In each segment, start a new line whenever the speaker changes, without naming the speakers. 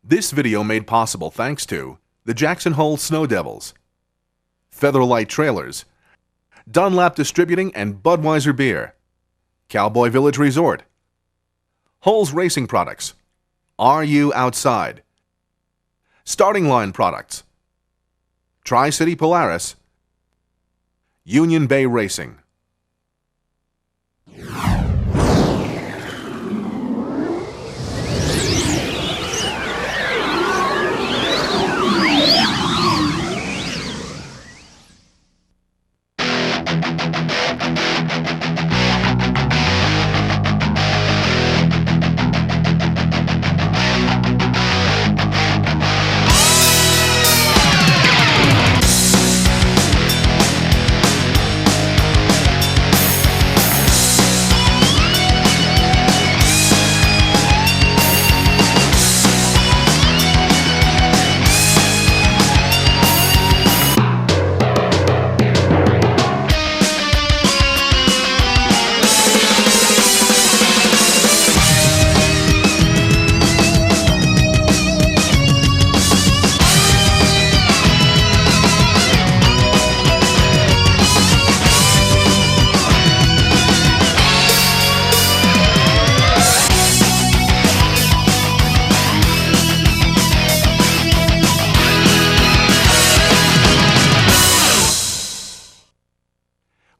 This video made possible thanks to the Jackson Hole Snow Devils, Featherlight Trailers, Dunlap Distributing and Budweiser Beer, Cowboy Village Resort, Holes Racing Products, RU Outside, Starting Line Products, Tri-City Polaris, Union Bay Racing.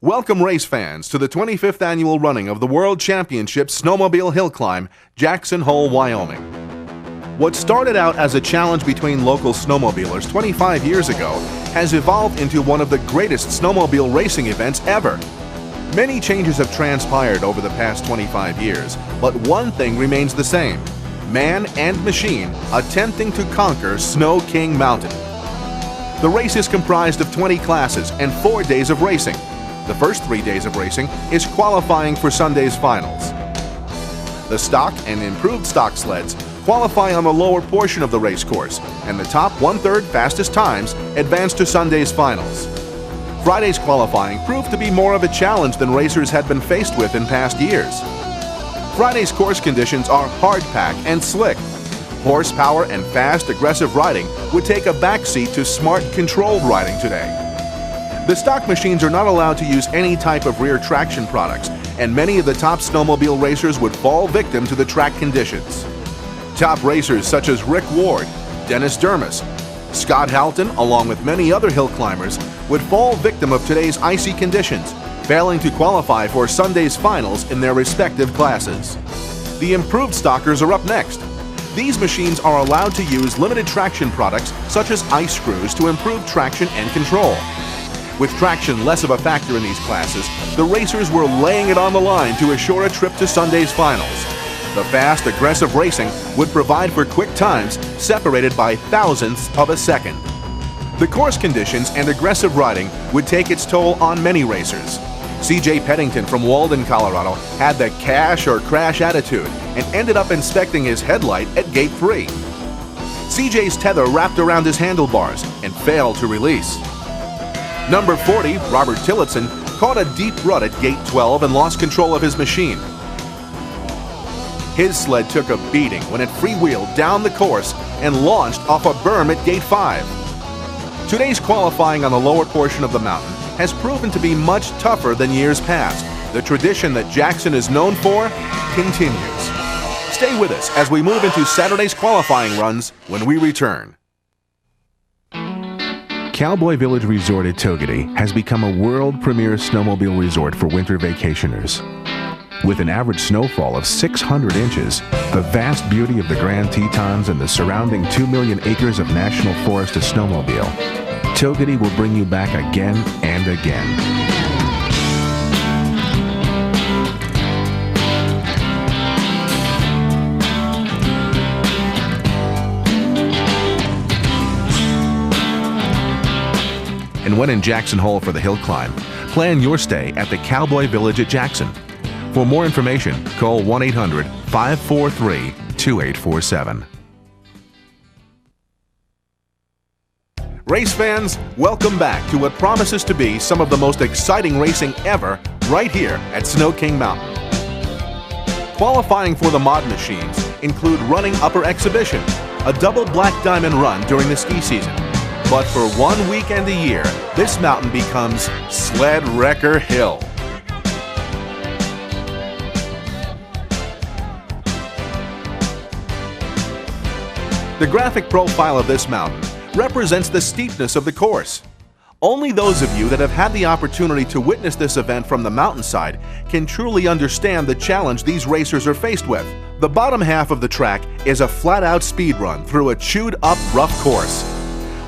Welcome race fans to the 25th annual running of the World Championship Snowmobile Hillclimb, Jackson Hole, Wyoming. What started out as a challenge between local snowmobilers 25 years ago has evolved into one of the greatest snowmobile racing events ever. Many changes have transpired over the past 25 years, but one thing remains the same: man and machine attempting to conquer Snow King Mountain. The race is comprised of 20 classes and 4 days of racing. The first 3 days of racing is qualifying for Sunday's finals. The stock and improved stock sleds qualify on the lower portion of the race course, and the top 1/3 fastest times advance to Sunday's finals. Friday's qualifying proved to be more of a challenge than racers had been faced with in past years. Friday's course conditions are hard pack and slick. Horsepower and fast, aggressive riding would take a backseat to smart, controlled riding today. The stock machines are not allowed to use any type of rear traction products, and many of the top snowmobile racers would fall victim to the track conditions. Top racers such as Rick Ward, Dennis Dermis, Scott Halton, along with many other hill climbers, would fall victim of today's icy conditions, failing to qualify for Sunday's finals in their respective classes. The improved stockers are up next. These machines are allowed to use limited traction products such as ice screws to improve traction and control. With traction less of a factor in these classes, the racers were laying it on the line to assure a trip to Sunday's finals. The fast, aggressive racing would provide for quick times separated by thousandths of a second. The course conditions and aggressive riding would take its toll on many racers. CJ Peddington from Walden, Colorado had the cash or crash attitude and ended up inspecting his headlight at gate 3. CJ's tether wrapped around his handlebars and failed to release. Number 40, Robert Tillotson, caught a deep rut at gate 12 and lost control of his machine. His sled took a beating when it freewheeled down the course and launched off a berm at gate 5. Today's qualifying on the lower portion of the mountain has proven to be much tougher than years past. The tradition that Jackson is known for continues. Stay with us as we move into Saturday's qualifying runs when we return.
Cowboy Village Resort at Togety has become a world premier snowmobile resort for winter vacationers. With an average snowfall of 600 inches, the vast beauty of the Grand Tetons and the surrounding 2 million acres of national forest to snowmobile, Togety will bring you back again and again. And when in Jackson Hole for the hill climb, plan your stay at the Cowboy Village at Jackson. For more information, call 1-800-543-2847. Race fans, welcome back to what promises to be some of the most exciting racing ever right here at Snow King Mountain. Qualifying for the mod machines include running upper exhibition,
a double black diamond run during the ski season. But for 1 weekend a year, this mountain becomes Sled Wrecker Hill. The graphic profile of this mountain represents the steepness of the course. Only those of you that have had the opportunity to witness this event from the mountainside can truly understand the challenge these racers are faced with. The bottom half of the track is a flat-out speed run through a chewed-up rough course.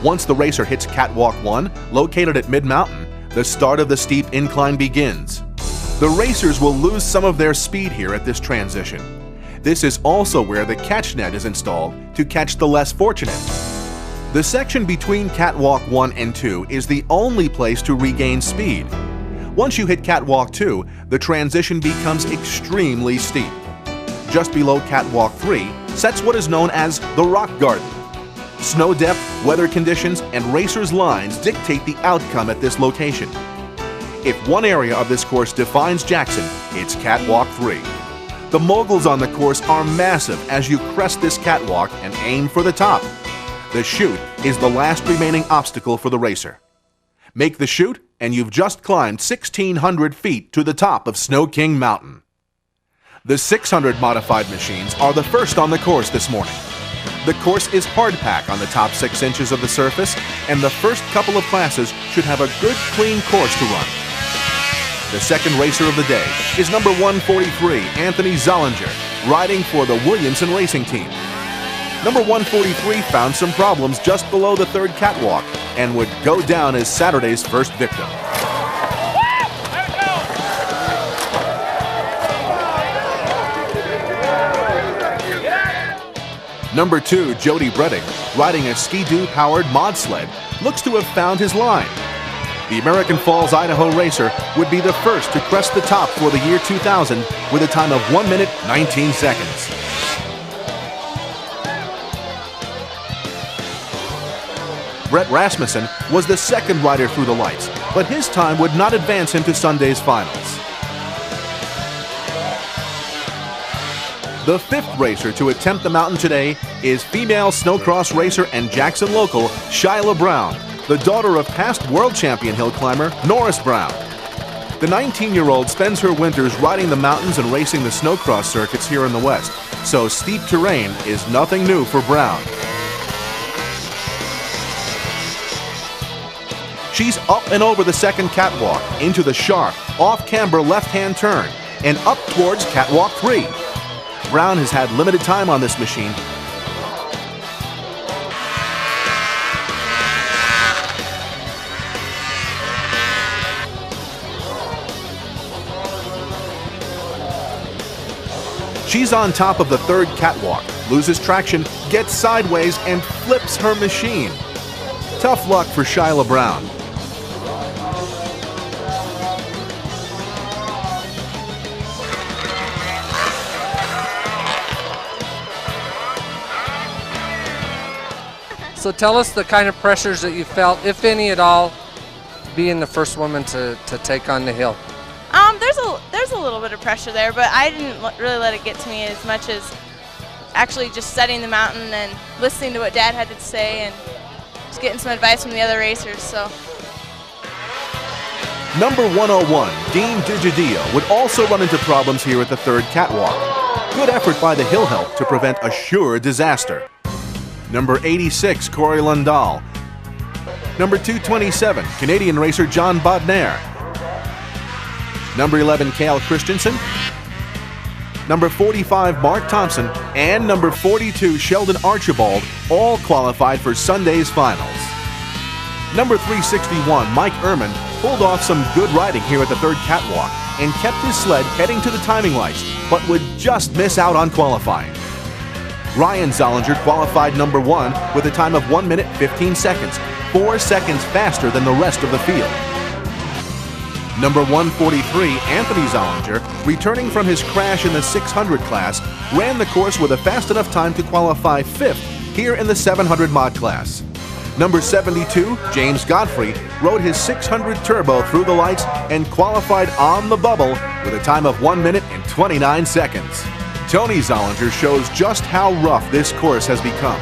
Once the racer hits Catwalk 1, located at mid-mountain, the start of the steep incline begins. The racers will lose some of their speed here at this transition. This is also where the catch net is installed to catch the less fortunate. The section between Catwalk 1 and 2 is the only place to regain speed. Once you hit Catwalk 2, the transition becomes extremely steep. Just below Catwalk 3 sets what is known as the Rock Garden. Snow depth, weather conditions, and racers' lines dictate the outcome at this location. If one area of this course defines Jackson, it's Catwalk 3. The moguls on the course are massive as you crest this catwalk and aim for the top. The chute is the last remaining obstacle for the racer. Make the chute and you've just climbed 1,600 feet to the top of Snow King Mountain. The 600 modified machines are the first on the course this morning. The course is hard pack on the top 6 inches of the surface, and the first couple of classes should have a good clean course to run. The second racer of the day is number 143, Anthony Zollinger, riding for the Williamson Racing Team. Number 143 found some problems just below the third catwalk and would go down as Saturday's first victim. Number 2, Jody Breding, riding a Ski-Doo-powered mod sled, looks to have found his line. The American Falls, Idaho racer would be the first to crest the top for the year 2000 with a time of 1 minute 19 seconds. Brett Rasmussen was the second rider through the lights, but his time would not advance him to Sunday's finals. The fifth racer to attempt the mountain today is female snowcross racer and Jackson local Shyla Brown, the daughter of past world champion hill climber Norris Brown. The 19-year-old spends her winters riding the mountains and racing the snowcross circuits here in the West, so steep terrain is nothing new for Brown. She's up and over the second catwalk, into the sharp, off-camber left-hand turn, and up towards Catwalk 3. Brown has had limited time on this machine. She's on top of the third catwalk, loses traction, gets sideways, and flips her machine. Tough luck for Shyla Brown.
So tell us the kind of pressures that you felt, if any at all, being the first woman to take on the hill.
There's a little bit of pressure there, but I didn't really let it get to me as much as actually just studying the mountain and listening to what Dad had to say and just getting some advice from the other racers. So.
Number 101, Dean Digidio, would also run into problems here at the third catwalk. Good effort by the hill help to prevent a sure disaster. Number 86, Corey Lundahl. Number 227, Canadian racer John Bodnair. Number 11, Cale Christensen. Number 45, Mark Thompson. And number 42, Sheldon Archibald, all qualified for Sunday's finals. Number 361, Mike Ehrman, pulled off some good riding here at the third catwalk and kept his sled heading to the timing lights, but would just miss out on qualifying. Ryan Zollinger qualified number 1 with a time of 1 minute 15 seconds, 4 seconds faster than the rest of the field. Number 143, Anthony Zollinger, returning from his crash in the 600 class, ran the course with a fast enough time to qualify 5th here in the 700 mod class. Number 72, James Godfrey, rode his 600 turbo through the lights and qualified on the bubble with a time of 1 minute and 29 seconds. Tony Zollinger shows just how rough this course has become.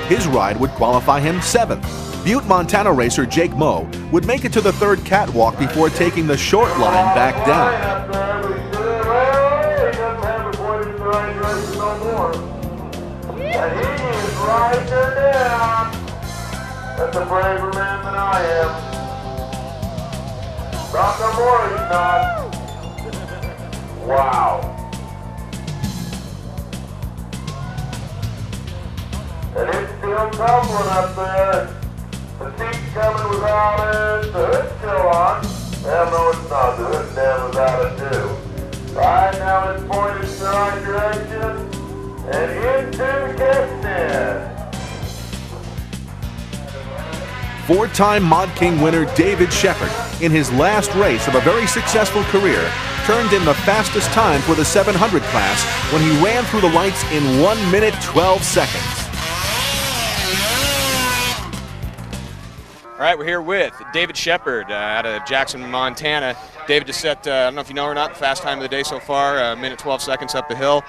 His ride would qualify him 7th. Butte, Montana racer Jake Moe would make it to the 3rd catwalk before taking the short line back down.
That's a braver man than I am. Not no more, he's not. Wow. And it's still tumbling up there. The seat's coming without it. The hood's still on. Hell no, it's not. The hood's down without it too. Right now it's pointed in the right direction and into the kitchen.
4-time Mod King winner David Shepard, in his last race of a very successful career, turned in the fastest time for the 700 class when he ran through the lights in 1 minute 12 seconds.
All right, we're here with David Shepard out of Jackson, Montana. David just set, I don't know if you know or not, the fast time of the day so far, 1 minute 12 seconds up the hill.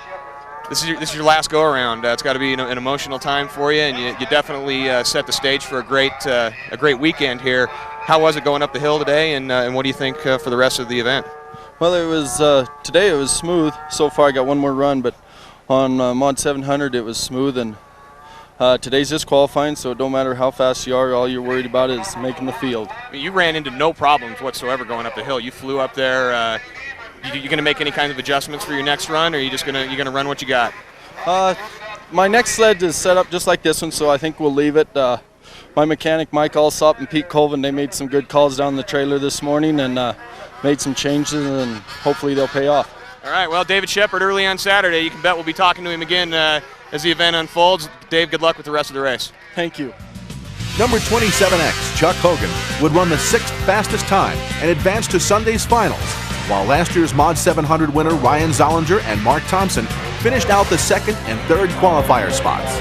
This is your last go-around. It's got to be an emotional time for you, and you definitely set the stage for a great weekend here. How was it going up the hill today, and what do you think for the rest of the event?
Well, it was today it was smooth. So far I got one more run, but on Mod 700 it was smooth, and today's just qualifying, so it don't matter how fast you are, all you're worried about is making the field.
I mean, you ran into no problems whatsoever going up the hill. You flew up there. You going to make any kind of adjustments for your next run, or are you just going to run what you got?
My next sled is set up just like this one, so I think we'll leave it. My mechanic Mike Alsop and Pete Colvin, they made some good calls down the trailer this morning and made some changes, and hopefully they'll pay off.
All right, well, David Shepard early on Saturday. You can bet we'll be talking to him again as the event unfolds. Dave, good luck with the rest of the race.
Thank you.
Number 27X, Chuck Hogan, would run the 6th fastest time and advance to Sunday's finals, while last year's Mod 700 winner Ryan Zollinger and Mark Thompson finished out the 2nd and 3rd qualifier spots.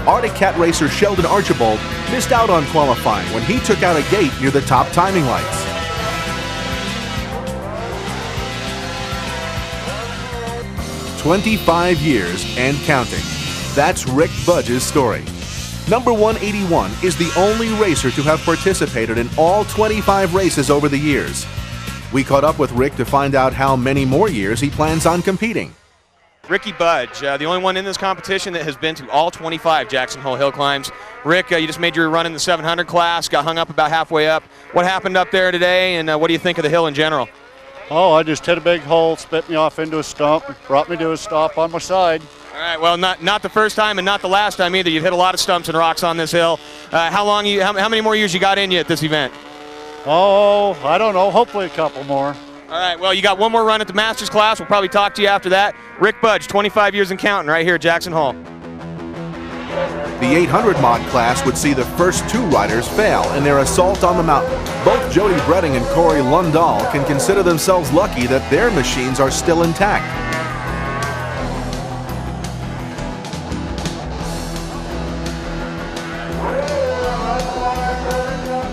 Arctic Cat racer Sheldon Archibald missed out on qualifying when he took out a gate near the top timing lights. "25 years and counting." That's Rick Budge's story. Number 181 is the only racer to have participated in all 25 races over the years. We caught up with Rick to find out how many more years he plans on competing.
Ricky Budge, the only one in this competition that has been to all 25 Jackson Hole Hill Climbs. Rick, you just made your run in the 700 class, got hung up about halfway up. What happened up there today, and what do you think of the hill in general?
Oh, I just hit a big hole, spit me off into a stump, brought me to a stop on my side.
All right, well, not the first time and not the last time either. You've hit a lot of stumps and rocks on this hill. How many more years you got in you at this event?
Oh, I don't know, hopefully a couple more.
All right, well, you got one more run at the Masters class. We'll probably talk to you after that. Rick Budge, 25 years and counting, right here at Jackson Hole.
The 800 mod class would see the first 2 riders fail in their assault on the mountain. Both Jody Bretting and Corey Lundahl can consider themselves lucky that their machines are still intact.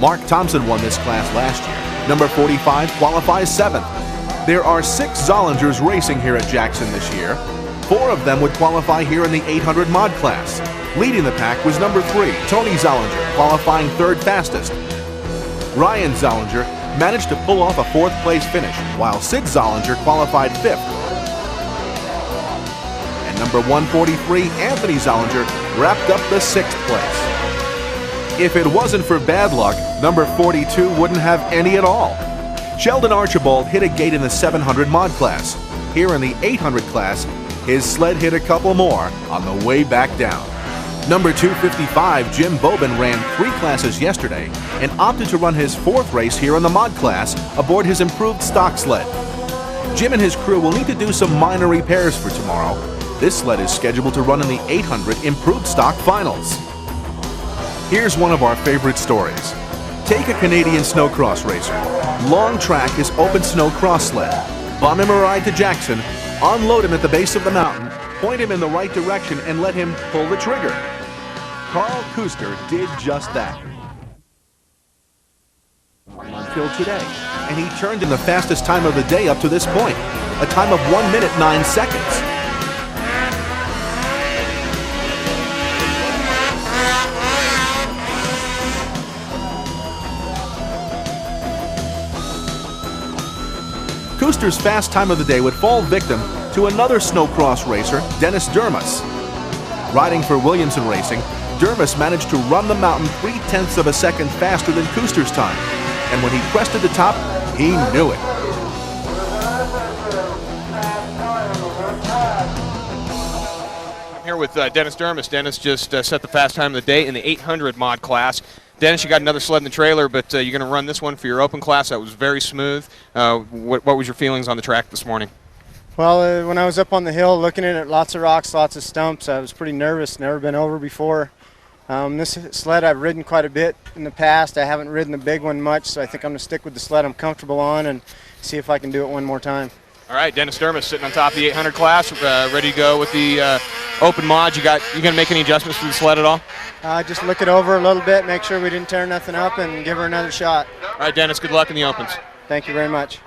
Mark Thompson won this class last year. Number 45 qualifies 7th. There are 6 Zollingers racing here at Jackson this year. 4 of them would qualify here in the 800 mod class. Leading the pack was number 3, Tony Zollinger, qualifying 3rd fastest. Ryan Zollinger managed to pull off a 4th place finish, while Sid Zollinger qualified 5th. And number 143, Anthony Zollinger, wrapped up the 6th place. If it wasn't for bad luck, number 42 wouldn't have any at all. Sheldon Archibald hit a gate in the 700 mod class. Here in the 800 class, his sled hit a couple more on the way back down. Number 255, Jim Bobin, ran 3 classes yesterday and opted to run his 4th race here in the mod class aboard his improved stock sled. Jim and his crew will need to do some minor repairs for tomorrow. This sled is scheduled to run in the 800 improved stock finals. Here's one of our favorite stories. Take a Canadian snowcross racer. Long track his open snow cross sled. Bum him a ride to Jackson, unload him at the base of the mountain, point him in the right direction, and let him pull the trigger. Carl Kuster did just that. Parkville today, and he turned in the fastest time of the day up to this point, a time of 1 minute 9 seconds. Kuster's fast time of the day would fall victim to another snowcross racer, Dennis Dermus. Riding for Williamson Racing, Dermus managed to run the mountain 0.3 of a second faster than Kuster's time, and when he crested the top, he knew it.
I'm here with Dennis Dermus. Dennis just set the fast time of the day in the 800 mod class. Dennis, you got another sled in the trailer, but you're going to run this one for your open class. That was very smooth. What was your feelings on the track this morning?
Well, when I was up on the hill looking at it, lots of rocks, lots of stumps, I was pretty nervous, never been over before. This sled I've ridden quite a bit in the past. I haven't ridden the big one much, so I think I'm going to stick with the sled I'm comfortable on and see if I can do it one more time.
All right, Dennis Dermus sitting on top of the 800 class, ready to go with the open mod. You going to make any adjustments to the sled at all?
Just look it over a little bit, make sure we didn't tear nothing up, and give her another shot.
All right, Dennis, good luck in the opens.
Thank you very much.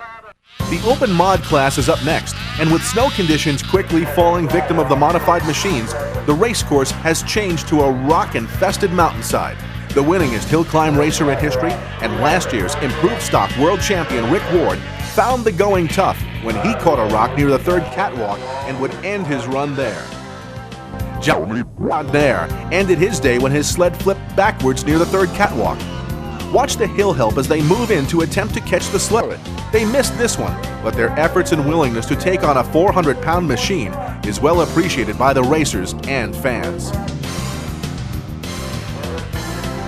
The open mod class is up next, and with snow conditions quickly falling victim of the modified machines, the race course has changed to a rock-infested mountainside. The winningest hill climb racer in history and last year's improved stock world champion Rick Ward found the going tough when he caught a rock near the third catwalk and would end his run there. Johnny there ended his day when his sled flipped backwards near the third catwalk. Watch the hill help as they move in to attempt to catch the sled. They missed this one, but their efforts and willingness to take on a 400-pound machine is well appreciated by the racers and fans.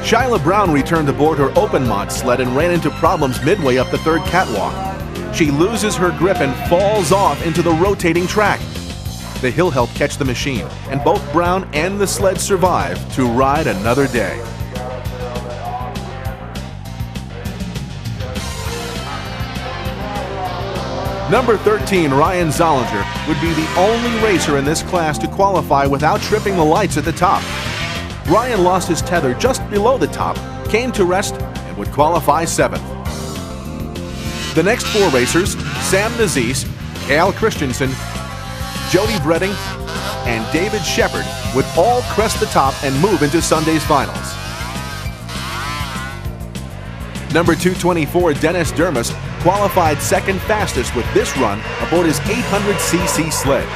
Shyla Brown returned aboard her open mod sled and ran into problems midway up the third catwalk. She loses her grip and falls off into the rotating track. The hill helped catch the machine, and both Brown and the sled survived to ride another day. Number 13, Ryan Zollinger, would be the only racer in this class to qualify without tripping the lights at the top. Ryan lost his tether just below the top, came to rest, and would qualify 7th. The next 4 racers, Sam Nazis, Cal Christensen, Jody Breding, and David Shepard, would all crest the top and move into Sunday's finals. Number 224, Dennis Dermus, qualified second fastest with this run aboard his 800cc sled.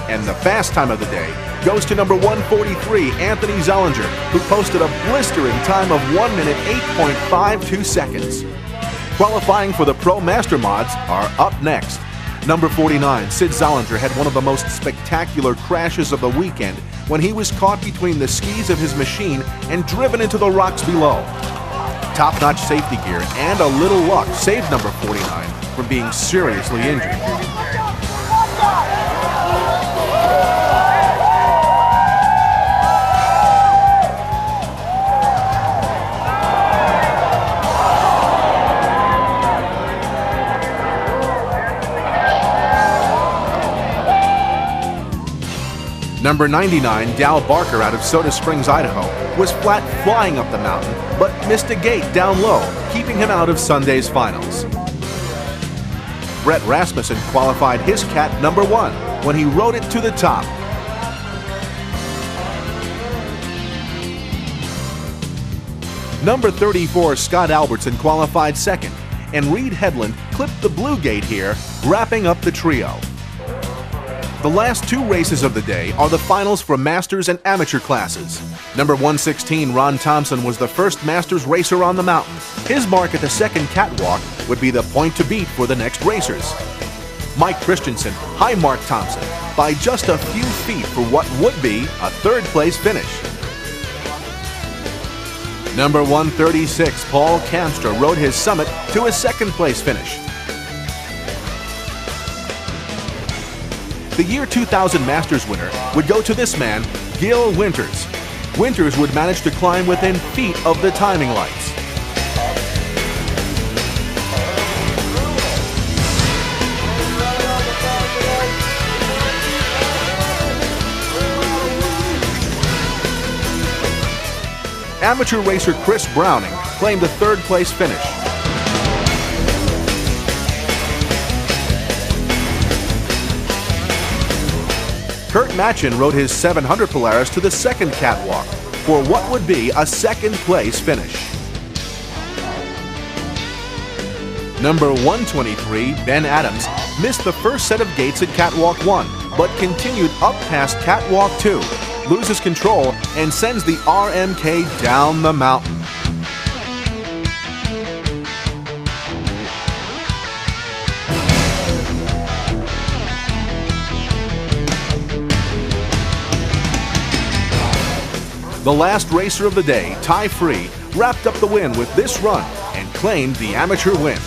And the fast time of the day goes to number 143, Anthony Zollinger, who posted a blistering time of 1 minute 8.52 seconds. Qualifying for the Pro Master mods are up next. Number 49, Sid Zollinger, had one of the most spectacular crashes of the weekend when he was caught between the skis of his machine and driven into the rocks below. Top-notch safety gear and a little luck saved number 49 from being seriously injured. Number 99, Dal Barker out of Soda Springs, Idaho, was flat flying up the mountain, but missed a gate down low, keeping him out of Sunday's finals. Brett Rasmussen qualified his cat number 1 when he rode it to the top. Number 34, Scott Albertson, qualified second, and Reed Headland clipped the blue gate here, wrapping up the trio. The last 2 races of the day are the finals for Masters and Amateur classes. Number 116, Ron Thompson, was the first Masters racer on the mountain. His mark at the second catwalk would be the point to beat for the next racers. Mike Christensen high-marked Thompson by just a few feet for what would be a third-place finish. Number 136, Paul Kamstra, rode his Summit to a second-place finish. The year 2000 Masters winner would go to this man, Gil Winters. Winters would manage to climb within feet of the timing lights. amateur racer Chris Browning claimed a third-place finish. Kurt Matchin rode his 700 Polaris to the second catwalk for what would be a second-place finish. Number 123, Ben Adams, missed the first set of gates at Catwalk 1, but continued up past Catwalk 2, loses control, and sends the RMK down the mountain. The last racer of the day, Ty Free, wrapped up the win with this run and claimed the amateur win.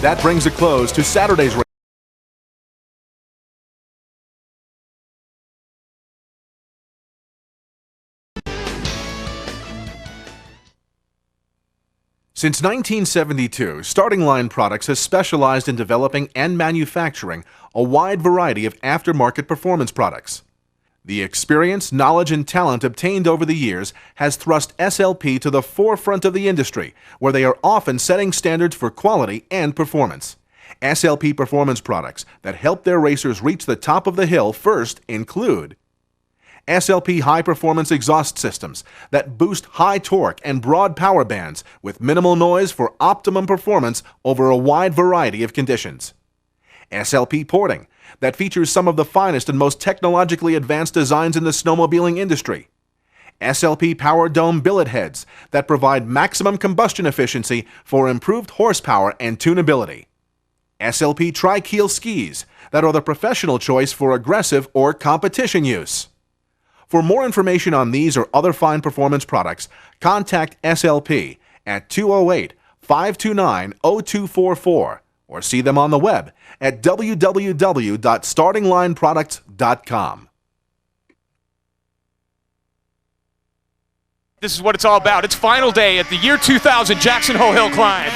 That brings a close to Saturday's race. Since 1972, Starting Line Products has specialized in developing and manufacturing a wide variety of aftermarket performance products. The experience, knowledge, and talent obtained over the years has thrust SLP to the forefront of the industry, where they are often setting standards for quality and performance. SLP performance products that help their racers reach the top of the hill first include SLP high-performance exhaust systems that boost high torque and broad power bands with minimal noise for optimum performance over a wide variety of conditions. SLP porting that features some of the finest and most technologically advanced designs in the snowmobiling industry. SLP power dome billet heads that provide maximum combustion efficiency for improved horsepower and tunability. SLP tri-keel skis that are the professional choice for aggressive or competition use. For more information on these or other fine performance products, contact SLP at 208-529-0244 or see them on the web at www.startinglineproducts.com.
This is what it's all about. It's final day at the year 2000 Jackson Hole Hillclimb.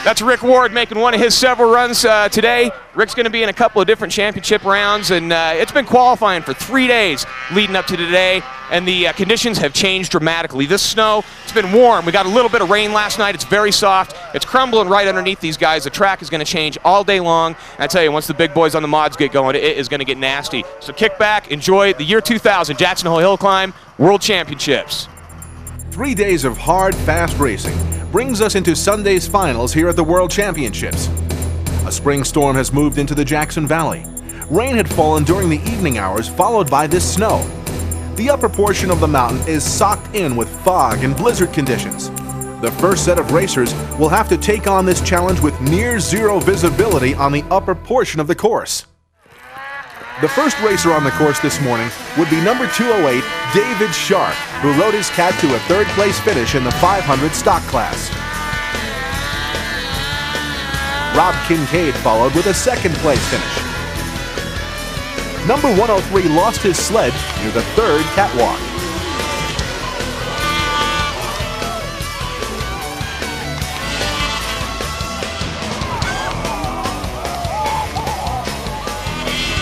That's Rick Ward making one of his several runs today. Rick's going to be in a couple of different championship rounds, and it's been qualifying for 3 days leading up to today, and the conditions have changed dramatically. This snow, it's been warm. We got a little bit of rain last night. It's very soft. It's crumbling right underneath these guys. The track is going to change all day long. I tell you, once the big boys on the mods get going, it is going to get nasty. So kick back, enjoy the year 2000 Jackson Hole Hillclimb World Championships.
3 days of hard, fast racing brings us into Sunday's finals here at the World Championships. A spring storm has moved into the Jackson Valley. Rain had fallen during the evening hours, followed by this snow. The upper portion of the mountain is socked in with fog and blizzard conditions. The first set of racers will have to take on this challenge with near zero visibility on the upper portion of the course. The first racer on the course this morning would be number 208, David Sharp, who rode his cat to a third-place finish in the 500 stock class. Rob Kincaid followed with a second-place finish. Number 103 lost his sled near the third catwalk.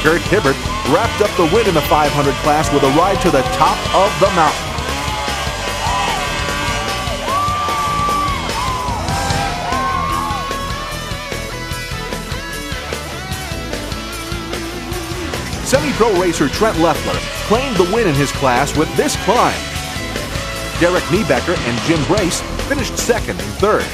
Kurt Hibbert wrapped up the win in the 500 class with a ride to the top of the mountain. Semi-pro racer Trent Leffler claimed the win in his class with this climb. Derek Niebecker and Jim Brace finished second and third.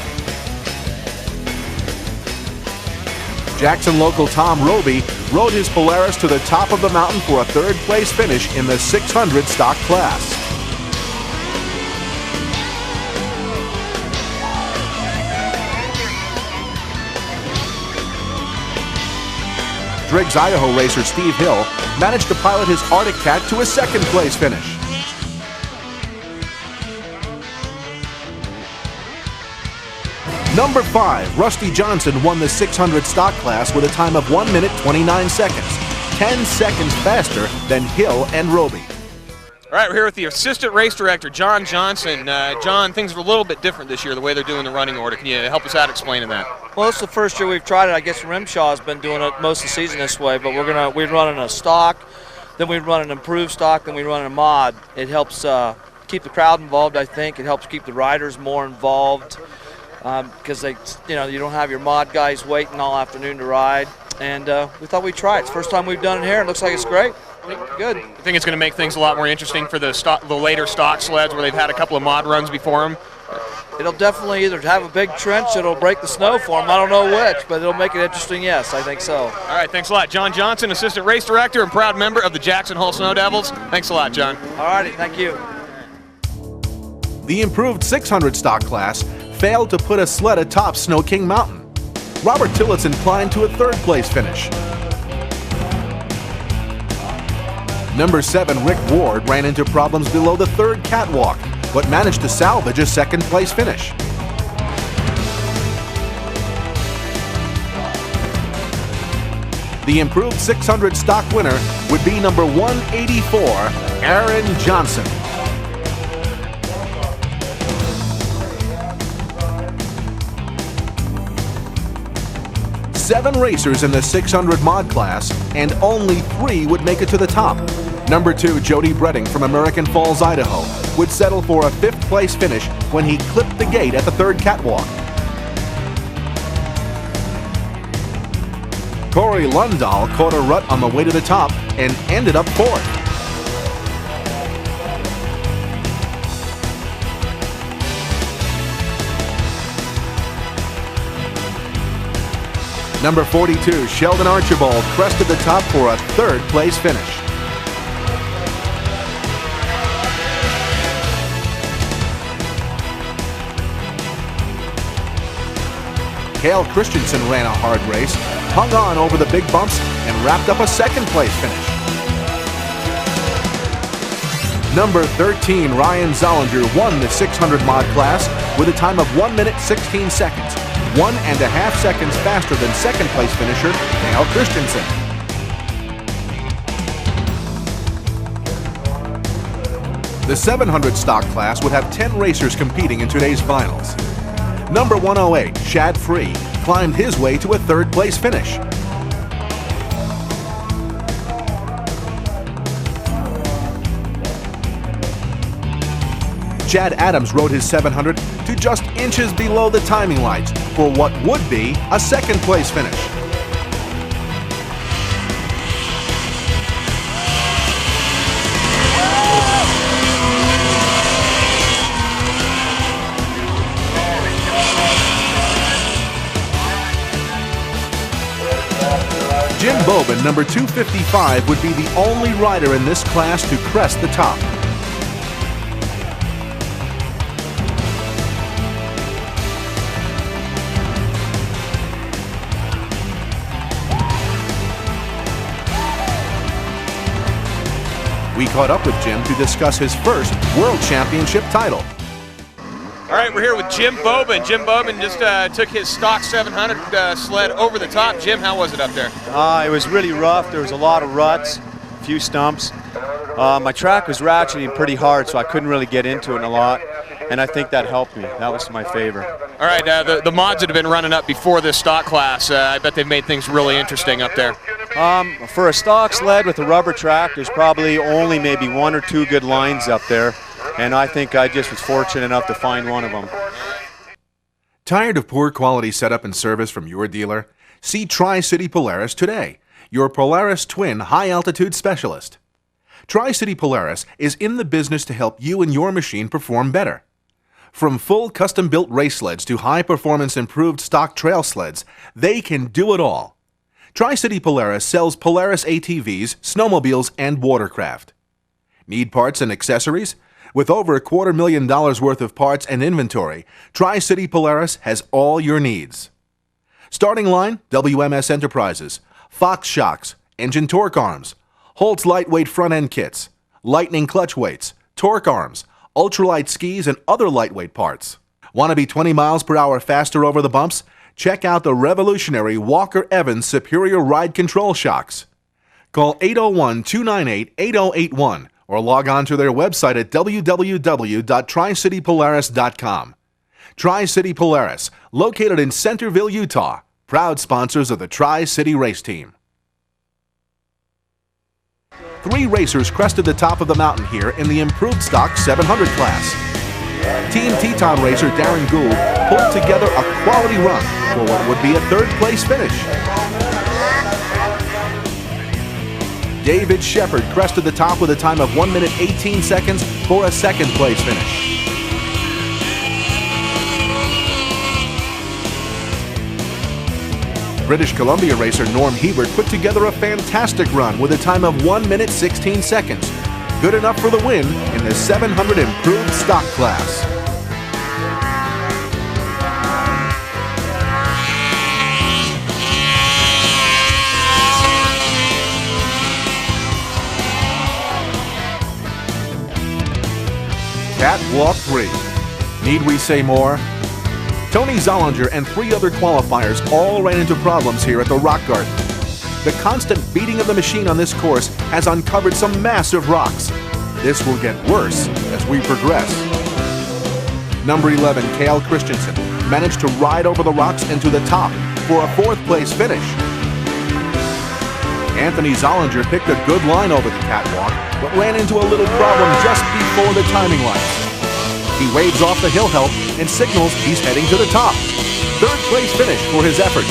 Jackson local Tom Roby rode his Polaris to the top of the mountain for a third-place finish in the 600 stock class. Driggs, Idaho racer Steve Hill managed to pilot his Arctic Cat to a second-place finish. Number 5, Rusty Johnson won the 600 stock class with a time of 1 minute 29 seconds, 10 seconds faster than Hill and Roby.
All All right, we're here with the assistant race director, John Johnson. John, things are a little bit different this year, the way they're doing the running order. Can you help us out explaining that?
Well, it's the first year we've tried it. I guess Rimshaw's been doing it most of the season this way, but we're running a stock, then we run an improved stock, then we run a mod. It helps keep the crowd involved, I think. It helps keep the riders more involved because you don't have your mod guys waiting all afternoon to ride. And we thought we'd try it. It's the first time we've done it here. It looks like it's great. Good.
I think it's going to make things a lot more interesting for the later stock sleds where they've had a couple of mod runs before them.
It'll definitely either have a big trench or it'll break the snow for them. I don't know which, but it'll make it interesting, yes. I think so.
All right, thanks a lot. John Johnson, assistant race director and proud member of the Jackson Hole Snow Devils. Thanks a lot, John.
All righty, thank you.
The improved 600 stock class failed to put a sled atop Snow King Mountain. Robert Tillotson climbed to a third-place finish. Number 7, Rick Ward, ran into problems below the third catwalk, but managed to salvage a second-place finish. The improved 600 stock winner would be number 184, Aaron Johnson. Seven racers in the 600 mod class, and only 3 would make it to the top. Number 2, Jody Bretting from American Falls, Idaho, would settle for a 5th place finish when he clipped the gate at the third catwalk. Corey Lundahl caught a rut on the way to the top and ended up 4th. Number 42, Sheldon Archibald, crested the top for a 3rd place finish. Cale Christensen ran a hard race, hung on over the big bumps, and wrapped up a 2nd place finish. Number 13, Ryan Zollinger, won the 600 mod class with a time of 1 minute 16 seconds. 1.5 seconds faster than 2nd place finisher Cale Christensen. The 700 stock class would have 10 racers competing in today's finals. Number 108, Shad Free, climbed his way to a 3rd place finish. Chad Adams rode his 700 to just inches below the timing lights for what would be a 2nd place finish. Jim Bobin, number 255, would be the only rider in this class to crest the top. We caught up with Jim to discuss his first World Championship title.
All right, we're here with Jim Bobin. Jim Bobin just took his stock 700 sled over the top. Jim, how was it up there?
It was really rough. There was a lot of ruts, a few stumps. My track was ratcheting pretty hard, so I couldn't really get into it a lot, and I think that helped me. That was to my favor.
All right, the mods that have been running up before this stock class, I bet they've made things really interesting up there.
For a stock sled with a rubber track, there's probably only maybe 1 or 2 good lines up there, and I think I just was fortunate enough to find one of them.
Tired of poor quality setup and service from your dealer? See Tri-City Polaris today, your Polaris Twin high-altitude specialist. Tri-City Polaris is in the business to help you and your machine perform better. From full custom-built race sleds to high-performance improved stock trail sleds, they can do it all. Tri-City Polaris sells Polaris ATVs, snowmobiles, and watercraft. Need parts and accessories? With over $250,000 worth of parts and inventory, Tri-City Polaris has all your needs. Starting line, WMS Enterprises, Fox Shocks, Engine Torque Arms, Holtz Lightweight Front End Kits, Lightning Clutch Weights, Torque Arms, ultralight skis, and other lightweight parts. Want to be 20 miles per hour faster over the bumps? Check out the revolutionary Walker Evans Superior Ride Control Shocks. Call 801-298-8081 or log on to their website at www.tricitypolaris.com. Tri-City Polaris, located in Centerville, Utah, proud sponsors of the Tri-City Race Team. 3 racers crested the top of the mountain here in the improved stock 700 class. Team Teton racer Darren Gould pulled together a quality run for what would be a third-place finish. David Shepard crested the top with a time of 1 minute 18 seconds for a second-place finish. British Columbia racer Norm Hebert put together a fantastic run with a time of 1 minute 16 seconds. Good enough for the win in the 700 improved stock class. Catwalk 3. Need we say more? Tony Zollinger and 3 other qualifiers all ran into problems here at the Rock Garden. The constant beating of the machine on this course has uncovered some massive rocks. This will get worse as we progress. Number 11, Cale Christensen, managed to ride over the rocks and to the top for a 4th place finish. Anthony Zollinger picked a good line over the catwalk, but ran into a little problem just before the timing lights. He waves off the hill help and signals he's heading to the top. 3rd place finish for his efforts.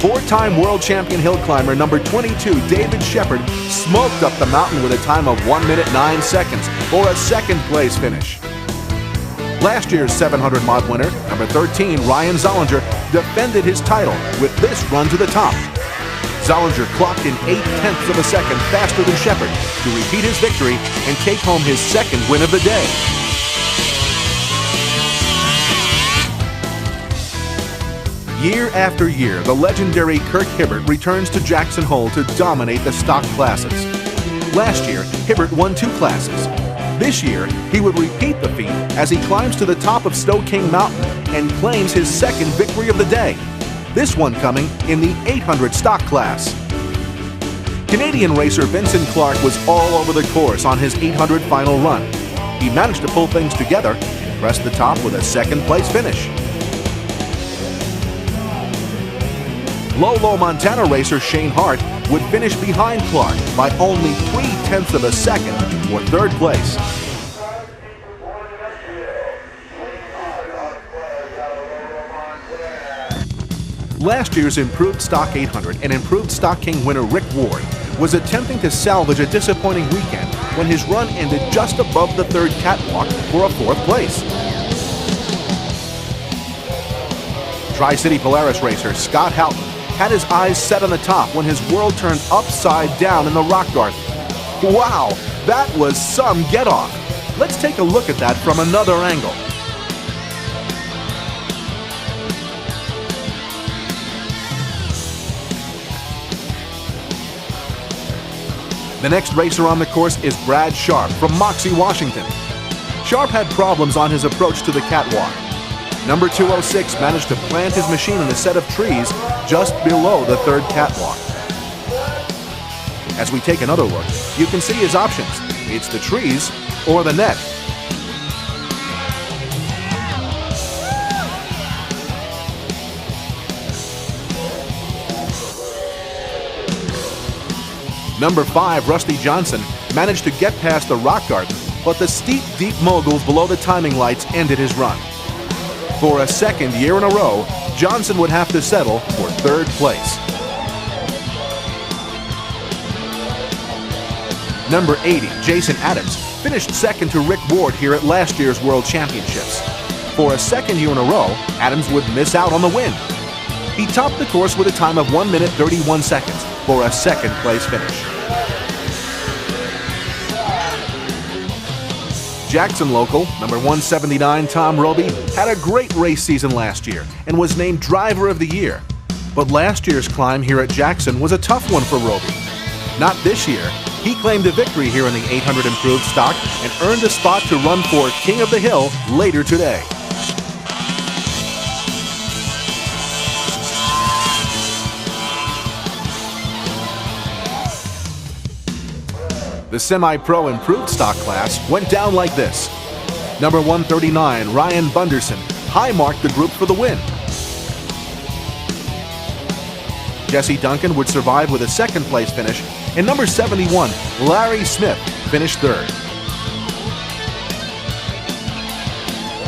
Four-time world champion hill climber number 22, David Shepard, smoked up the mountain with a time of 1 minute 9 seconds for a 2nd place finish. Last year's 700 mod winner, number 13, Ryan Zollinger, defended his title with this run to the top. Zollinger clocked in 0.8 of a second faster than Shepard to repeat his victory and take home his 2nd win of the day. Year after year, the legendary Kirk Hibbert returns to Jackson Hole to dominate the stock classes. Last year, Hibbert won 2 classes. This year, he would repeat the feat as he climbs to the top of Snow King Mountain and claims his 2nd victory of the day. This one coming in the 800 stock class. Canadian racer Vincent Clark was all over the course on his 800 final run. He managed to pull things together and crest the top with a 2nd place finish. Lolo, Montana racer Shane Hart would finish behind Clark by only 0.3 of a second for 3rd place. Last year's Improved Stock 800 and Improved Stock King winner Rick Ward was attempting to salvage a disappointing weekend when his run ended just above the 3rd catwalk for a 4th place. Tri-City Polaris racer Scott Houghton had his eyes set on the top when his world turned upside down in the rock garden. Wow, that was some get-off. Let's take a look at that from another angle. The next racer on the course is Brad Sharp from Moxie, Washington. Sharp had problems on his approach to the catwalk. Number 206 managed to plant his machine in a set of trees just below the 3rd catwalk. As we take another look, you can see his options. It's the trees or the net. Number 5, Rusty Johnson, managed to get past the rock garden, but the steep, deep moguls below the timing lights ended his run. For a 2nd year in a row, Johnson would have to settle for 3rd place. Number 80, Jason Adams, finished 2nd to Rick Ward here at last year's World Championships. For a 2nd year in a row, Adams would miss out on the win. He topped the course with a time of 1 minute 31 seconds for a 2nd place finish. Jackson local, number 179 Tom Roby, had a great race season last year and was named Driver of the Year. But last year's climb here at Jackson was a tough one for Roby. Not this year. He claimed a victory here in the 800 improved stock and earned a spot to run for King of the Hill later today. The semi-pro improved stock class went down like this. Number 139, Ryan Bunderson, high-marked the group for the win. Jesse Duncan would survive with a second-place finish, and number 71, Larry Smith, finished third.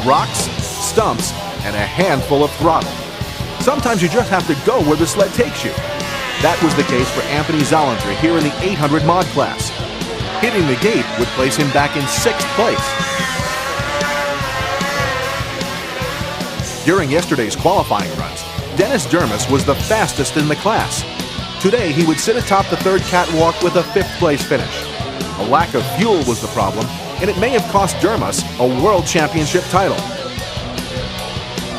Rocks, stumps, and a handful of throttle. Sometimes you just have to go where the sled takes you. That was the case for Anthony Zollinger here in the 800 mod class. Hitting the gate would place him back in 6th place. During yesterday's qualifying runs, Dennis Dermis was the fastest in the class. Today, he would sit atop the third catwalk with a 5th place finish. A lack of fuel was the problem, and it may have cost Dermis a World Championship title.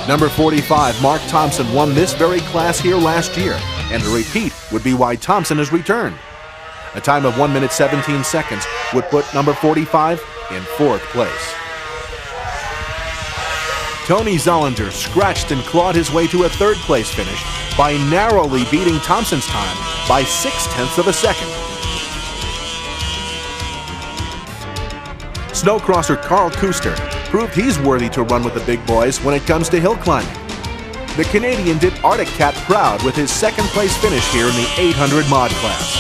Number 45, Mark Thompson, won this very class here last year, and a repeat would be why Thompson has returned. A time of 1 minute 17 seconds would put number 45 in 4th place. Tony Zollinger scratched and clawed his way to a 3rd place finish by narrowly beating Thompson's time by 0.6 of a second. Snowcrosser Carl Kuster proved he's worthy to run with the big boys when it comes to hill climbing. The Canadian did Arctic Cat proud with his 2nd place finish here in the 800 mod class.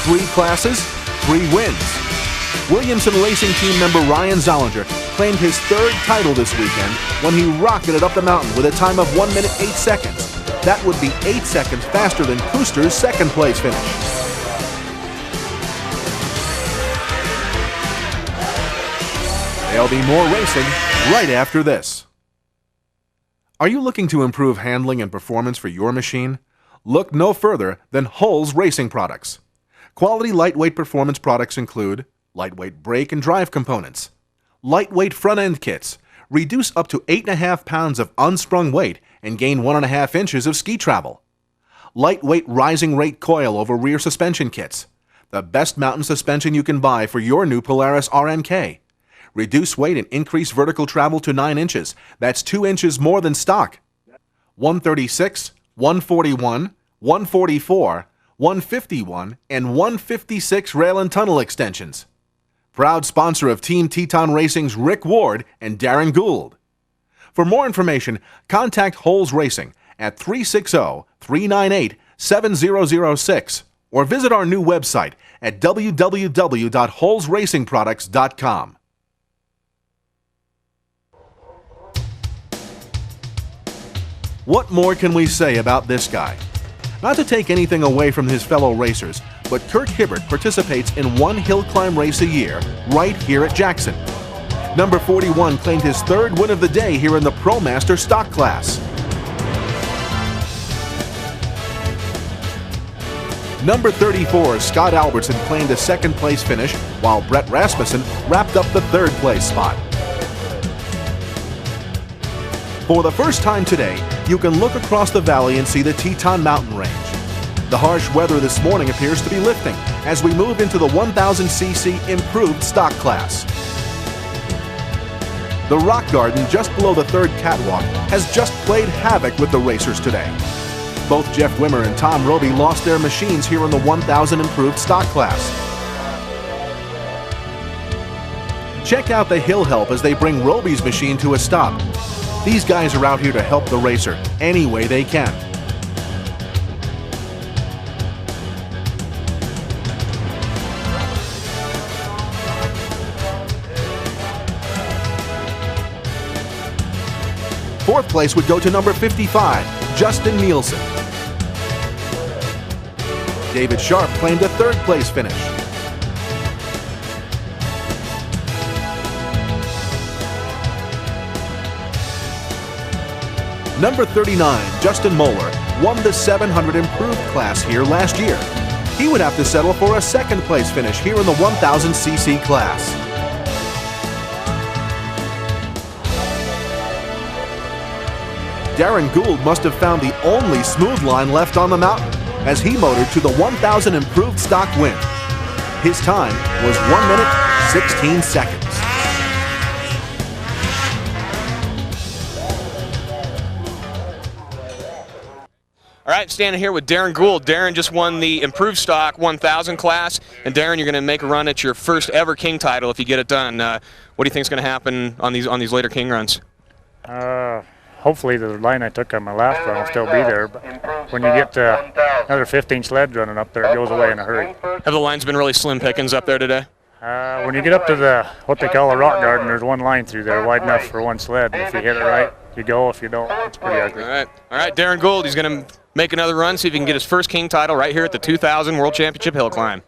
Three classes, 3 wins. Williamson Racing Team member Ryan Zollinger claimed his 3rd title this weekend when he rocketed up the mountain with a time of 1 minute 8 seconds. That would be 8 seconds faster than Kuster's 2nd place finish. There'll be more racing right after this. Are you looking to improve handling and performance for your machine? Look no further than Hull's Racing Products. Quality lightweight performance products include lightweight brake and drive components, lightweight front-end kits, reduce up to 8.5 pounds of unsprung weight and gain 1.5 inches of ski travel, lightweight rising rate coil over rear suspension kits, the best mountain suspension you can buy for your new Polaris RMK, reduce weight and increase vertical travel to 9 inches, that's 2 inches more than stock, 136, 141, 144, 151, and 156 rail and tunnel extensions. Proud sponsor of Team Teton Racing's Rick Ward and Darren Gould. For more information, contact Hull's Racing at 360-398-7006 or visit our new website at www.hullsracingproducts.com. What more can we say about this guy? Not to take anything away from his fellow racers, but Kurt Hibbert participates in 1 hill climb race a year right here at Jackson. Number 41 claimed his 3rd win of the day here in the ProMaster stock class. Number 34, Scott Albertson, claimed a 2nd place finish, while Brett Rasmussen wrapped up the 3rd place spot. For the first time today, you can look across the valley and see the Teton Mountain Range. The harsh weather this morning appears to be lifting as we move into the 1000cc improved stock class. The rock garden just below the 3rd catwalk has just played havoc with the racers today. Both Jeff Wimmer and Tom Roby lost their machines here in the 1000 improved stock class. Check out the hill help as they bring Roby's machine to a stop. These guys are out here to help the racer any way they can. Fourth place would go to number 55, Justin Nielsen. David Sharp claimed a 3rd place finish. Number 39, Justin Moeller, won the 700 improved class here last year. He would have to settle for a 2nd place finish here in the 1000cc class. Darren Gould must have found the only smooth line left on the mountain as he motored to the 1000 improved stock win. His time was 1 minute, 16 seconds.
All right, standing here with Darren Gould. Darren just won the Improved Stock 1000 class, and Darren, you're going to make a run at your first ever King title if you get it done. What do you think is going to happen on these later King runs?
Hopefully the line I took on my last run will still be there, but when you get another 15 sleds running up there, it goes away in a hurry.
Have the lines been really slim pickings up there today?
When you get up to what they call a rock garden, there's one line through there wide enough for one sled. If you hit it right, you go. If you don't, it's pretty ugly.
All right, Darren Gould, he's going to make another run, see if he can get his first King title right here at the 2000 World Championship Hill Climb.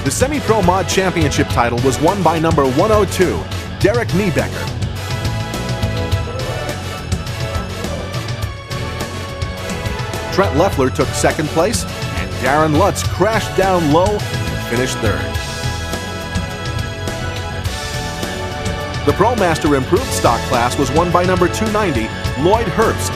The Semi-Pro Mod Championship title was won by number 102, Derek Niebecker. Trent Leffler took second place, and Darren Lutz crashed down low and finished third. The ProMaster Improved Stock class was won by number 290, Lloyd Herbst.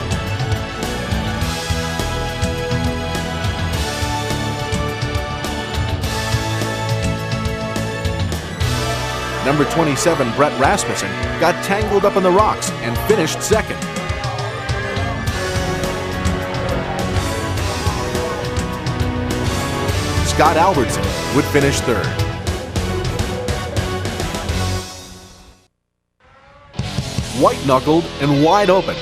Number 27, Brett Rasmussen, got tangled up in the rocks and finished second. Scott Albertson would finish third. White-knuckled and wide open.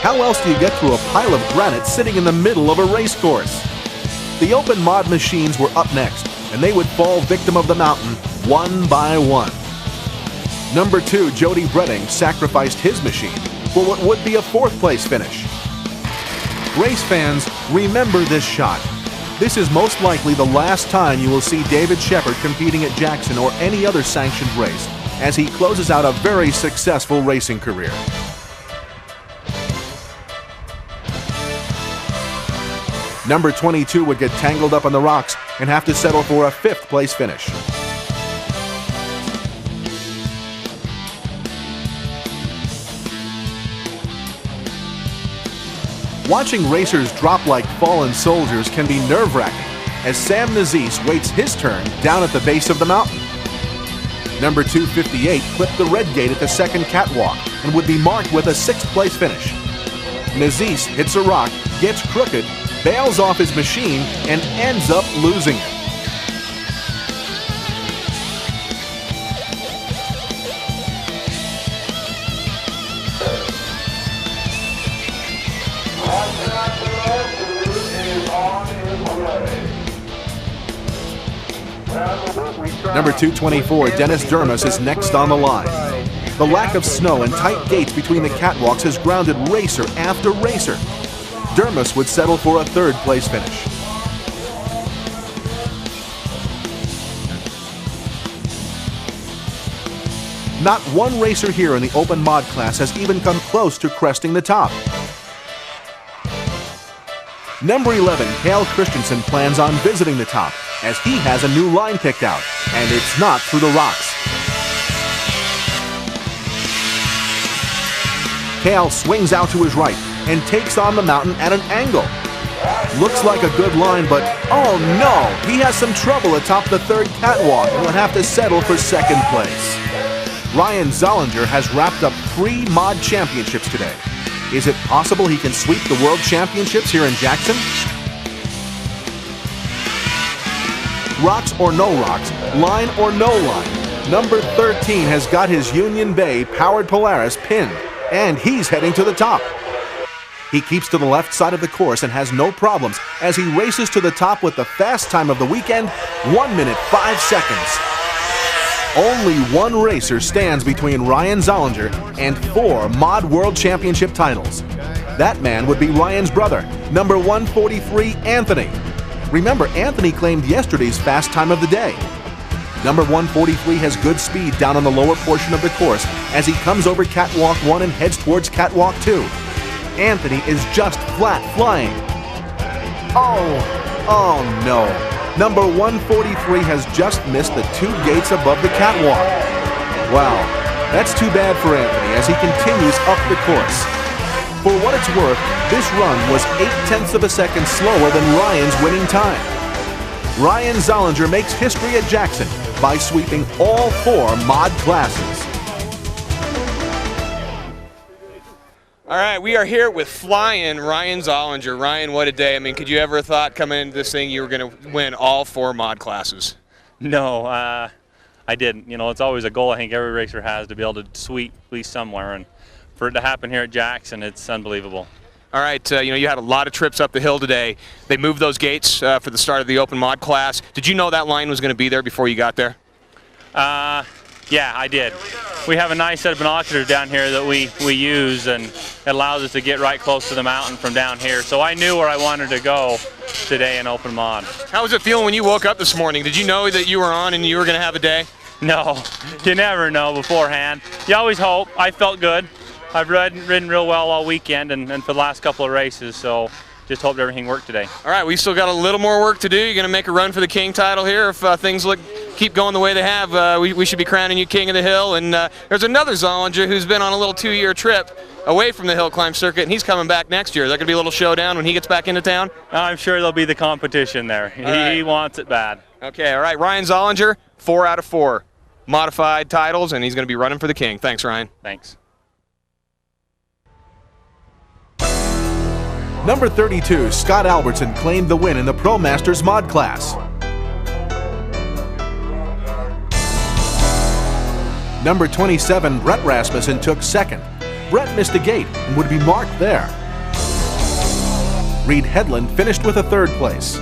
How else do you get through a pile of granite sitting in the middle of a race course? The open mod machines were up next, and they would fall victim of the mountain one by one. Number 2, Jody Bretting, sacrificed his machine for what would be a fourth place finish. Race fans, remember this shot. This is most likely the last time you will see David Shepard competing at Jackson or any other sanctioned race, as he closes out a very successful racing career. Number 22 would get tangled up on the rocks and have to settle for a fifth place finish. Watching racers drop like fallen soldiers can be nerve-wracking, as Sam Nazis waits his turn down at the base of the mountain. Number 258 clipped the red gate at the second catwalk and would be marked with a sixth place finish. Nazis hits a rock, gets crooked, bails off his machine, and ends up losing it. Number 224, Dennis Dermus, is next on the line. The lack of snow and tight gates between the catwalks has grounded racer after racer. Dermus would settle for a third place finish. Not one racer here in the open mod class has even come close to cresting the top. Number 11, Cale Christensen, plans on visiting the top, as he has a new line picked out, and it's not through the rocks. Cale swings out to his right and takes on the mountain at an angle. Looks like a good line, but oh no, he has some trouble atop the third catwalk and will have to settle for second place. Ryan Zollinger has wrapped up 3 mod championships today. Is it possible he can sweep the World Championships here in Jackson? Rocks or no rocks, line or no line, number 13 has got his Union Bay powered Polaris pinned, and he's heading to the top. He keeps to the left side of the course and has no problems as he races to the top with the fast time of the weekend, 1 minute 5 seconds. Only one racer stands between Ryan Zollinger and 4 Mod World Championship titles. That man would be Ryan's brother, number 143, Anthony. Remember, Anthony claimed yesterday's fast time of the day. Number 143 has good speed down on the lower portion of the course as he comes over Catwalk 1 and heads towards Catwalk 2. Anthony is just flat flying. Oh no. Number 143 has just missed the 2 gates above the catwalk. Wow, that's too bad for Anthony as he continues up the course. For what it's worth, this run was 0.8 of a second slower than Ryan's winning time. Ryan Zollinger makes history at Jackson by sweeping all 4 mod classes.
All right, we are here with flying Ryan Zollinger. Ryan, what a day. I mean, could you ever have thought coming into this thing you were going to win all 4 mod classes?
No, I didn't. You know, it's always a goal I think every racer has, to be able to sweep at least somewhere, and for it to happen here at Jackson, it's unbelievable.
All right, you know, you had a lot of trips up the hill today. They moved those gates for the start of the open mod class. Did you know that line was going to be there before you got there?
Yeah, I did. We have a nice set of binoculars down here that we use, and it allows us to get right close to the mountain from down here. So I knew where I wanted to go today in open mod.
How was it feeling when you woke up this morning? Did you know that you were on and you were going to have a day?
No, you never know beforehand. You always hope. I felt good. I've ridden real well all weekend and for the last couple of races, so just hoped everything worked today.
All right, we still got a little more work to do. You're going to make a run for the King title here. If things keep going the way they have, we should be crowning you King of the Hill. And there's another Zollinger who's been on a little 2-year trip away from the hill climb circuit, and he's coming back next year. Is that going to be a little showdown when he gets back into town?
I'm sure there'll be the competition there. He wants it bad.
Okay, all right. Ryan Zollinger, 4 out of 4 modified titles, and he's going to be running for the King. Thanks, Ryan.
Thanks.
Number 32, Scott Albertson claimed the win in the Pro Masters mod class. Number 27, Brett Rasmussen took second. Brett missed a gate and would be marked there. Reed Headland finished with a 3rd place.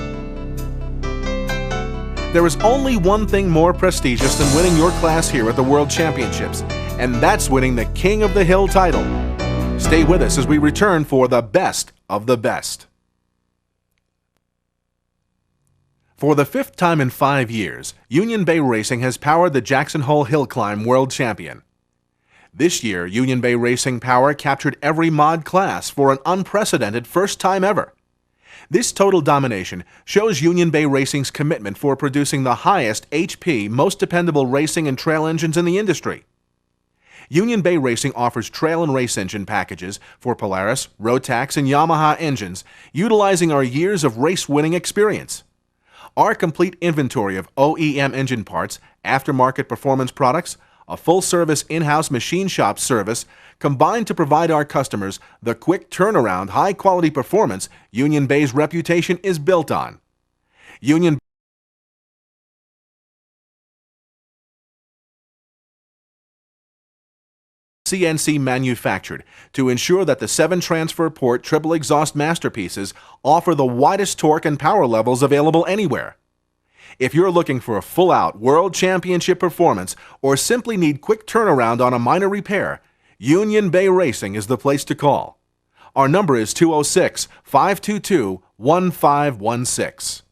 There is only one thing more prestigious than winning your class here at the World Championships, and that's winning the King of the Hill title. Stay with us as we return for the best of the best. For the 5th time in 5 years, Union Bay Racing has powered the Jackson Hole Hillclimb World Champion. This year, Union Bay Racing Power captured every mod class for an unprecedented first time ever. This total domination shows Union Bay Racing's commitment for producing the highest HP, most dependable racing and trail engines in the industry. Union Bay Racing offers trail and race engine packages for Polaris, Rotax, and Yamaha engines, utilizing our years of race-winning experience. Our complete inventory of OEM engine parts, aftermarket performance products, a full-service in-house machine shop service, combine to provide our customers the quick turnaround, high-quality performance Union Bay's reputation is built on. Union CNC manufactured to ensure that the 7-transfer port triple exhaust masterpieces offer the widest torque and power levels available anywhere. If you're looking for a full-out World Championship performance or simply need quick turnaround on a minor repair, Union Bay Racing is the place to call. Our number is 206-522-1516.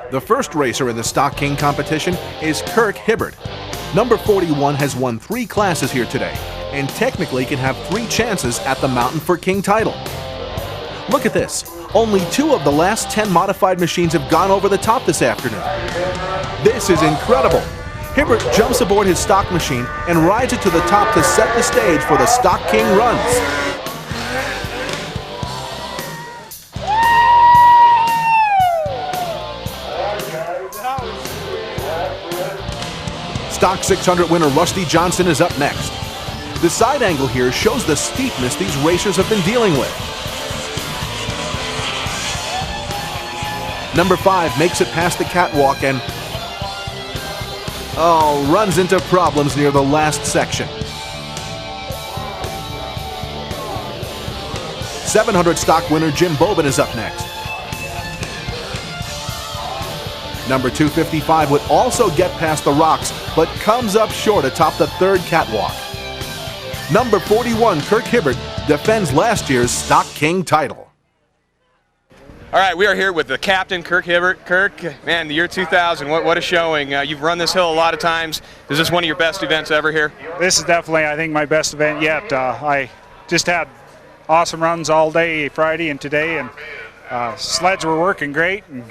The first racer in the Stock King competition is Kirk Hibbert. Number 41 has won 3 classes here today and technically can have 3 chances at the Mountain for King title. Look at this. Only 2 of the last 10 modified machines have gone over the top this afternoon. This is incredible. Hibbert jumps aboard his stock machine and rides it to the top to set the stage for the Stock King runs. Stock 600 winner Rusty Johnson is up next. The side angle here shows the steepness these racers have been dealing with. Number 5 makes it past the catwalk and runs into problems near the last section. 700 stock winner Jim Bobin is up next. Number 255 would also get past the rocks, but comes up short atop the 3rd catwalk. Number 41, Kirk Hibbert, defends last year's Stock King title.
All right, we are here with the captain, Kirk Hibbert. Kirk, man, the year 2000, what a showing. You've run this hill a lot of times. Is this one of your best events ever here?
This is definitely, I think, my best event yet. I just had awesome runs all day Friday and today, and sleds were working great, and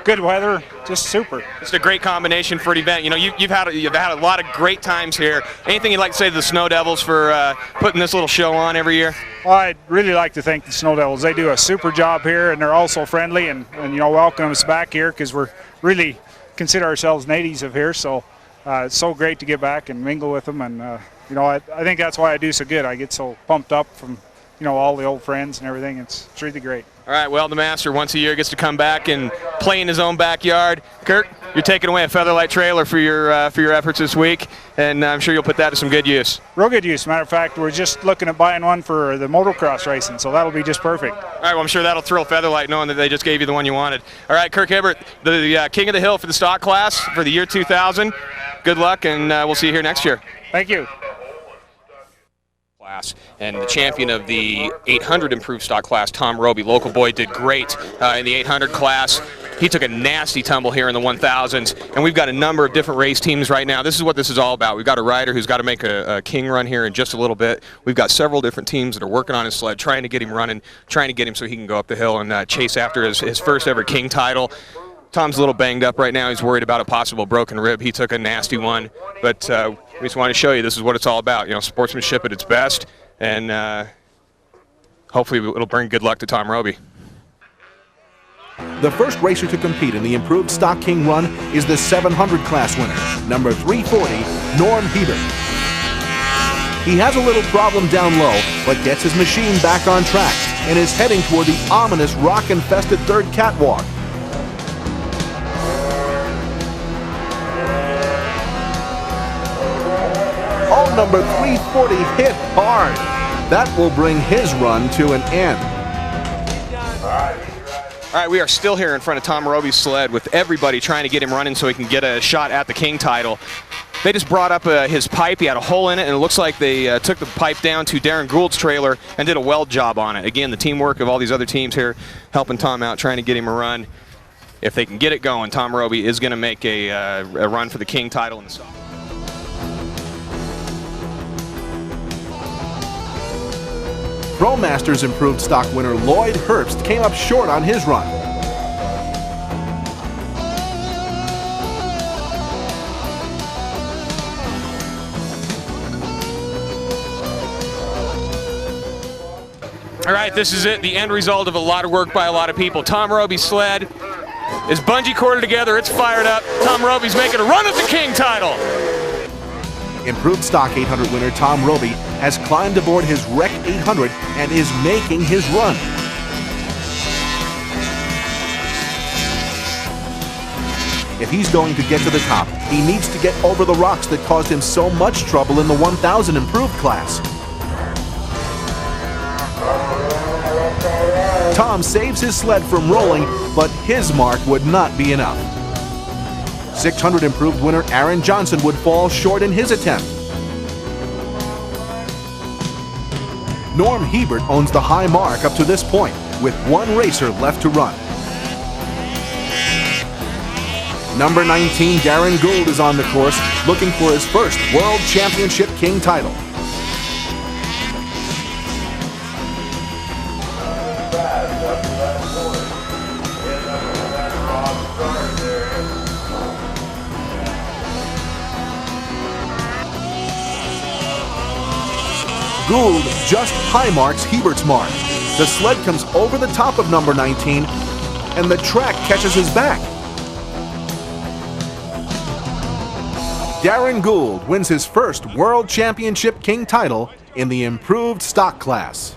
good weather, just super.
It's a great combination for an event. You know, you've had a lot of great times here. Anything you'd like to say to the Snow Devils for putting this little show on every year?
Well, I'd really like to thank the Snow Devils. They do a super job here, and they're also friendly and you know, welcome us back here because we're really consider ourselves natives of here. So it's so great to get back and mingle with them, and you know, I think that's why I do so good. I get so pumped up from, you know, all the old friends and everything. It's really great.
All right, well, the master once a year gets to come back and play in his own backyard. Kurt, you're taking away a Featherlight trailer for your efforts this week, and I'm sure you'll put that to some good use.
Real good use. Matter of fact, we're just looking at buying one for the motocross racing, so that'll be just perfect.
All right, well, I'm sure that'll thrill Featherlight knowing that they just gave you the one you wanted. All right, Kirk Hibbert, the king of the hill for the stock class for the year 2000. Good luck, and we'll see you here next year.
Thank you.
And the champion of the 800 improved stock class, Tom Roby, local boy, did great in the 800 class. He took a nasty tumble here in the 1000s, and we've got a number of different race teams right now. This is what this is all about. We've got a rider who's got to make a king run here in just a little bit. We've got several different teams that are working on his sled, trying to get him running, trying to get him so he can go up the hill and chase after his first ever king title. Tom's a little banged up right now. He's worried about a possible broken rib. He took a nasty one, but we just want to show you this is what it's all about. You know, sportsmanship at its best, and hopefully it'll bring good luck to Tom Roby.
The first racer to compete in the improved Stock King run is the 700 class winner, number 340, Norm Hebert. He has a little problem down low, but gets his machine back on track and is heading toward the ominous rock-infested third catwalk. Oh, number 340 hit hard. That will bring his run to an end.
All right, we are still here in front of Tom Roby's sled with everybody trying to get him running so he can get a shot at the king title. They just brought up his pipe. He had a hole in it, and it looks like they took the pipe down to Darren Gould's trailer and did a weld job on it. Again, the teamwork of all these other teams here helping Tom out, trying to get him a run. If they can get it going, Tom Roby is going to make a run for the king title in the stock.
Pro Masters improved stock winner Lloyd Herbst came up short on his run.
All right, this is it, the end result of a lot of work by a lot of people. Tom Roby's sled is bungee corded together, it's fired up. Tom Roby's making a run at the king title.
Improved Stock 800 winner Tom Roby has climbed aboard his Rec 800 and is making his run. If he's going to get to the top, he needs to get over the rocks that caused him so much trouble in the 1000 improved class. Tom saves his sled from rolling, but his mark would not be enough. 600 improved winner Aaron Johnson would fall short in his attempt. Norm Hebert owns the high mark up to this point, with one racer left to run. Number 19, Darren Gould, is on the course, looking for his first World Championship King title. Gould just high marks Hebert's mark. The sled comes over the top of number 19, and the track catches his back. Darren Gould wins his first World Championship King title in the improved stock class.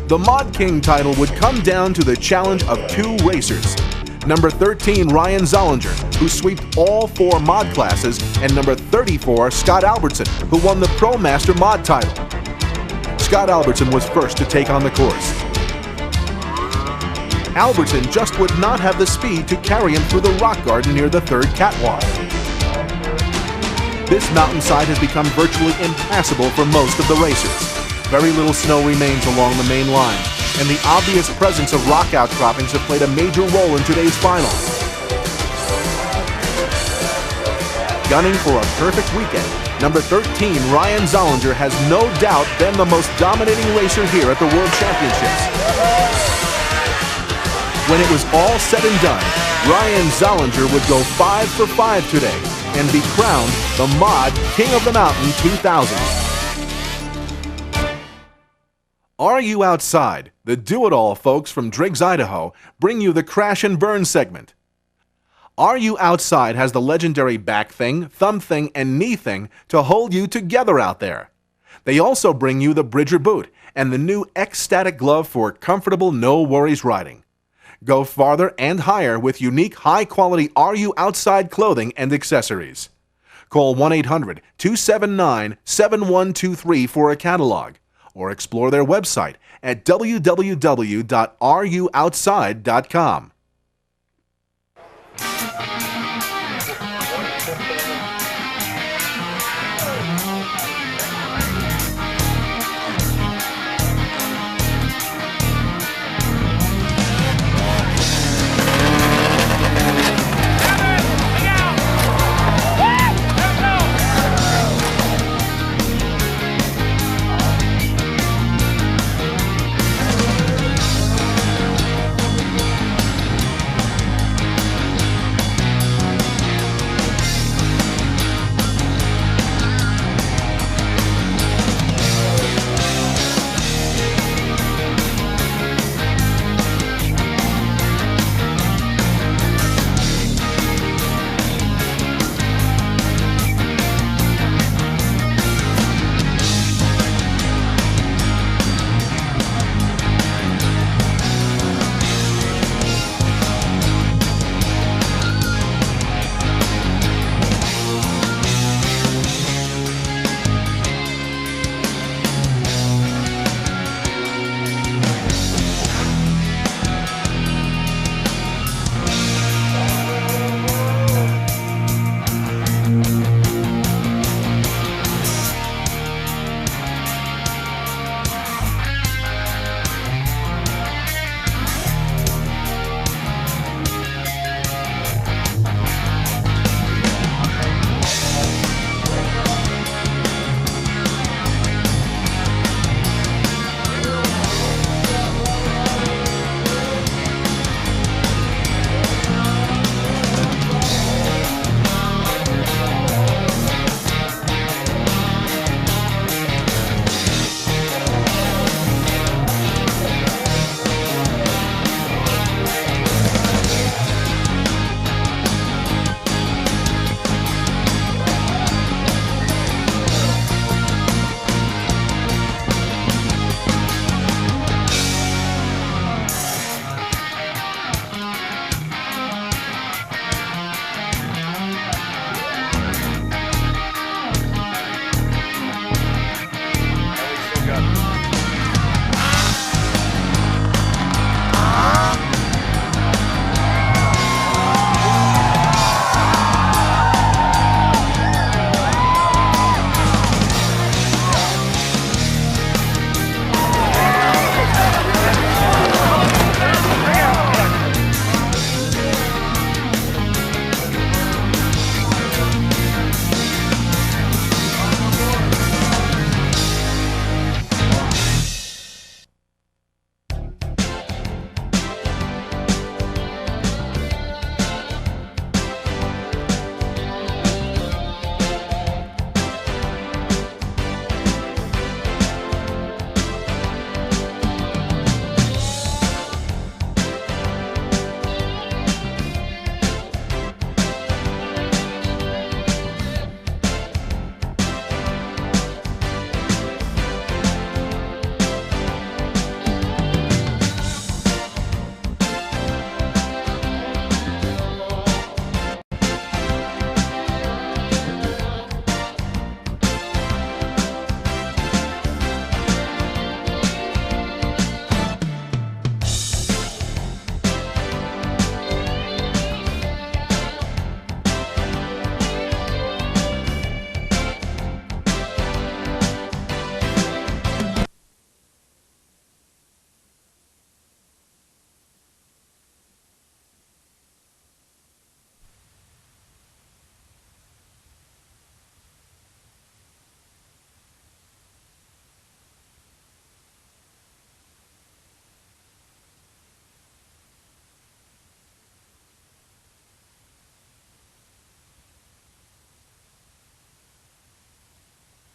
The Mod King title would come down to the challenge of two racers. Number 13, Ryan Zollinger, who swept all four mod classes, and number 34, Scott Albertson, who won the Pro Master mod title. Scott Albertson was first to take on the course. Albertson just would not have the speed to carry him through the rock garden near the third catwalk. This mountainside has become virtually impassable for most of the racers. Very little snow remains along the main line, and the obvious presence of rock outcroppings have played a major role in today's final. Gunning for a perfect weekend, number 13, Ryan Zollinger, has no doubt been the most dominating racer here at the World Championships. When it was all said and done, Ryan Zollinger would go 5 for 5 today and be crowned the Mod King of the Mountain 2000. Are You Outside? The Do-It-All folks from Driggs, Idaho, bring you the Crash and Burn segment. Are You Outside has the legendary back thing, thumb thing, and knee thing to hold you together out there. They also bring you the Bridger boot and the new X-Static glove for comfortable, no-worries riding. Go farther and higher with unique, high-quality Are You Outside clothing and accessories. Call 1-800-279-7123 for a catalog, or explore their website at www.ruoutside.com.